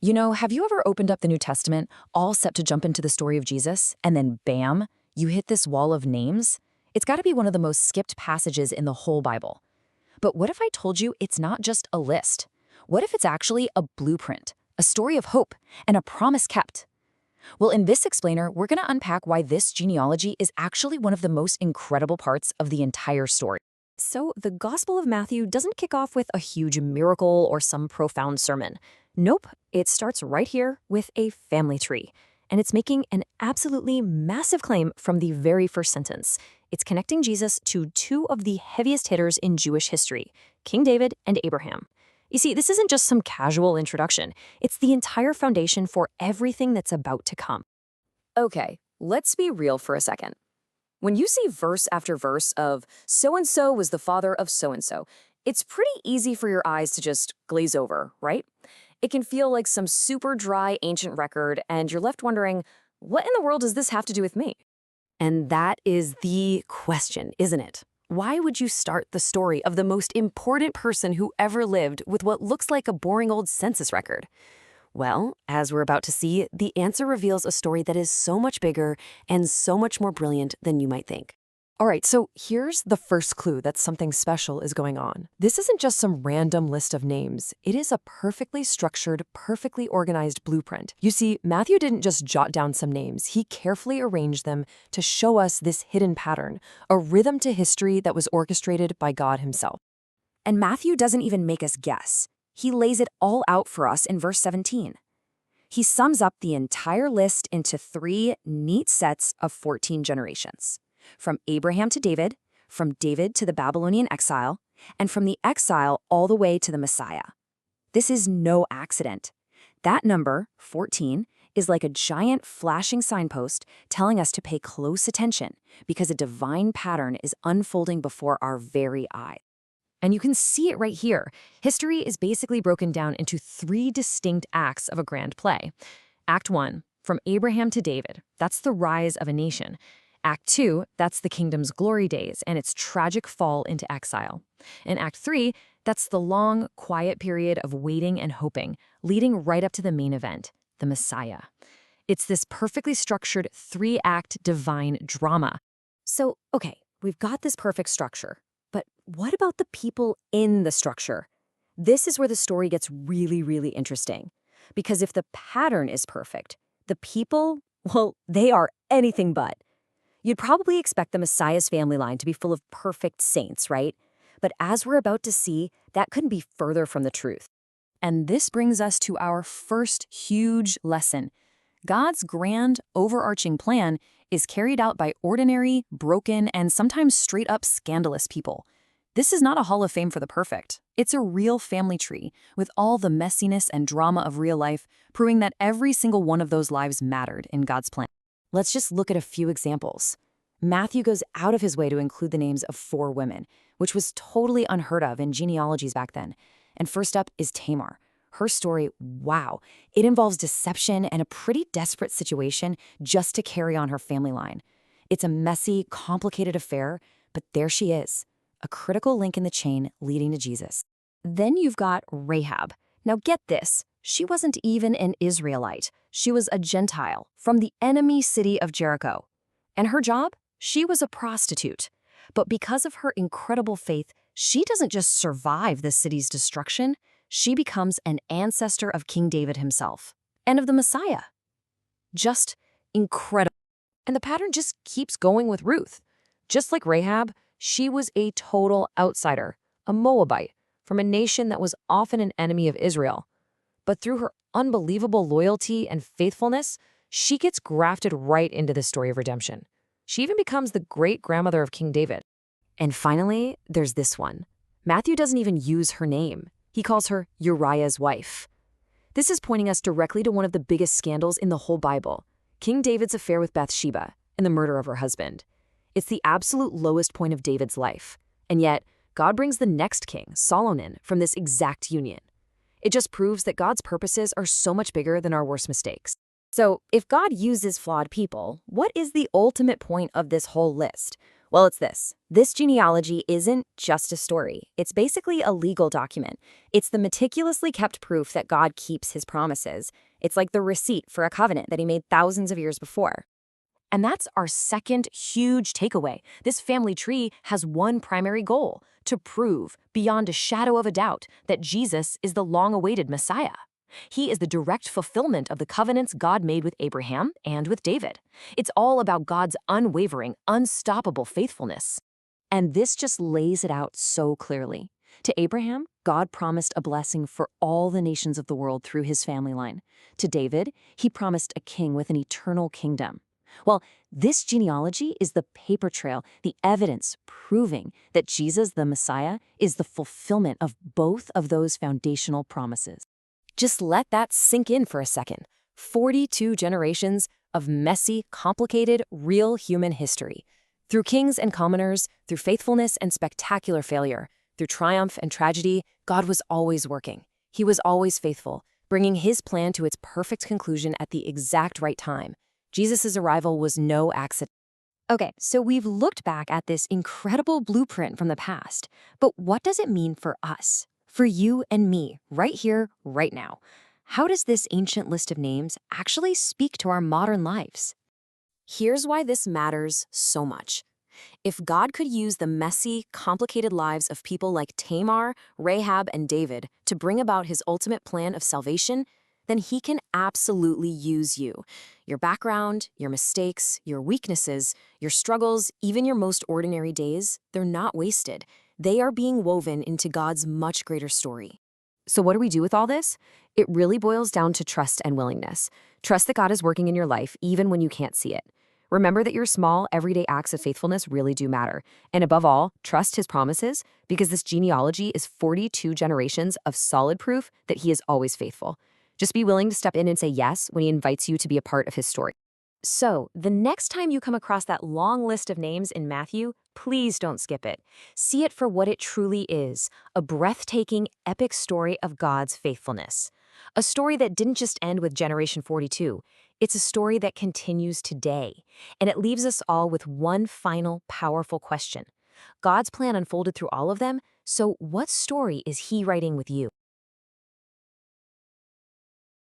Have you ever opened up the New Testament, all set to jump into the story of Jesus, and then bam, you hit this wall of names? It's got to be one of the most skipped passages in the whole Bible. But what if I told you it's not just a list? What if it's actually a blueprint, a story of hope, and a promise kept? Well, in this explainer, we're going to unpack why this genealogy is actually one of the most incredible parts of the entire story. So, the Gospel of Matthew doesn't kick off with a huge miracle or some profound sermon. Nope, it starts right here with a family tree. And it's making an absolutely massive claim from the very first sentence. It's connecting Jesus to two of the heaviest hitters in Jewish history, King David and Abraham. You see, this isn't just some casual introduction. It's the entire foundation for everything that's about to come. Okay, let's be real for a second. When you see verse after verse of so-and-so was the father of so-and-so, it's pretty easy for your eyes to just glaze over, right? It can feel like some super dry ancient record, and you're left wondering, what in the world does this have to do with me? And that is the question, isn't it? Why would you start the story of the most important person who ever lived with what looks like a boring old census record? Well, as we're about to see, the answer reveals a story that is so much bigger and so much more brilliant than you might think. All right, so here's the first clue that something special is going on. This isn't just some random list of names. It is a perfectly structured, perfectly organized blueprint. You see, Matthew didn't just jot down some names. He carefully arranged them to show us this hidden pattern, a rhythm to history that was orchestrated by God himself. And Matthew doesn't even make us guess. He lays it all out for us in verse 17. He sums up the entire list into 3 neat sets of 14 generations. From Abraham to David, from David to the Babylonian exile, and from the exile all the way to the Messiah. This is no accident. That number, 14, is like a giant flashing signpost telling us to pay close attention because a divine pattern is unfolding before our very eyes. And you can see it right here. History is basically broken down into 3 distinct acts of a grand play. Act 1, from Abraham to David, that's the rise of a nation. Act 2, that's the kingdom's glory days and its tragic fall into exile. And Act 3, that's the long, quiet period of waiting and hoping, leading right up to the main event, the Messiah. It's this perfectly structured 3-act divine drama. So, okay, we've got this perfect structure, but what about the people in the structure? This is where the story gets really, really interesting. Because if the pattern is perfect, the people, well, they are anything but. You'd probably expect the Messiah's family line to be full of perfect saints, right? But as we're about to see, that couldn't be further from the truth. And this brings us to our first huge lesson. God's grand, overarching plan is carried out by ordinary, broken, and sometimes straight-up scandalous people. This is not a hall of fame for the perfect. It's a real family tree, with all the messiness and drama of real life, proving that every single one of those lives mattered in God's plan. Let's just look at a few examples. Matthew goes out of his way to include the names of 4 women, which was totally unheard of in genealogies back then. And first up is Tamar. Her story, wow, it involves deception and a pretty desperate situation just to carry on her family line. It's a messy, complicated affair, but there she is, a critical link in the chain leading to Jesus. Then you've got Rahab. Now get this. She wasn't even an Israelite. She was a Gentile from the enemy city of Jericho. And her job? She was a prostitute. But because of her incredible faith, she doesn't just survive the city's destruction, she becomes an ancestor of King David himself and of the Messiah. Just incredible. And the pattern just keeps going with Ruth. Just like Rahab, she was a total outsider, a Moabite, from a nation that was often an enemy of Israel. But through her unbelievable loyalty and faithfulness, she gets grafted right into the story of redemption. She even becomes the great-grandmother of King David. And finally, there's this one. Matthew doesn't even use her name. He calls her Uriah's wife. This is pointing us directly to one of the biggest scandals in the whole Bible, King David's affair with Bathsheba and the murder of her husband. It's the absolute lowest point of David's life. And yet, God brings the next king, Solomon, from this exact union. It just proves that God's purposes are so much bigger than our worst mistakes. So, if God uses flawed people, what is the ultimate point of this whole list? Well, it's this. This genealogy isn't just a story. It's basically a legal document. It's the meticulously kept proof that God keeps his promises. It's like the receipt for a covenant that he made thousands of years before. And that's our second huge takeaway. This family tree has one primary goal: to prove, beyond a shadow of a doubt, that Jesus is the long-awaited Messiah. He is the direct fulfillment of the covenants God made with Abraham and with David. It's all about God's unwavering, unstoppable faithfulness. And this just lays it out so clearly. To Abraham, God promised a blessing for all the nations of the world through his family line. To David, he promised a king with an eternal kingdom. Well, this genealogy is the paper trail, the evidence proving that Jesus, the Messiah, is the fulfillment of both of those foundational promises. Just let that sink in for a second. 42 generations of messy, complicated, real human history. Through kings and commoners, through faithfulness and spectacular failure, through triumph and tragedy, God was always working. He was always faithful, bringing his plan to its perfect conclusion at the exact right time. Jesus' arrival was no accident. Okay, so we've looked back at this incredible blueprint from the past, but what does it mean for us? For you and me, right here, right now? How does this ancient list of names actually speak to our modern lives? Here's why this matters so much. If God could use the messy, complicated lives of people like Tamar, Rahab, and David to bring about his ultimate plan of salvation, then he can absolutely use you. Your background, your mistakes, your weaknesses, your struggles, even your most ordinary days, they're not wasted. They are being woven into God's much greater story. So what do we do with all this? It really boils down to trust and willingness. Trust that God is working in your life even when you can't see it. Remember that your small, everyday acts of faithfulness really do matter. And above all, trust his promises, because this genealogy is 42 generations of solid proof that he is always faithful. Just be willing to step in and say yes when he invites you to be a part of his story. So, the next time you come across that long list of names in Matthew, please don't skip it. See it for what it truly is: a breathtaking, epic story of God's faithfulness. A story that didn't just end with Generation 42. It's a story that continues today. And it leaves us all with one final, powerful question. God's plan unfolded through all of them, so what story is he writing with you?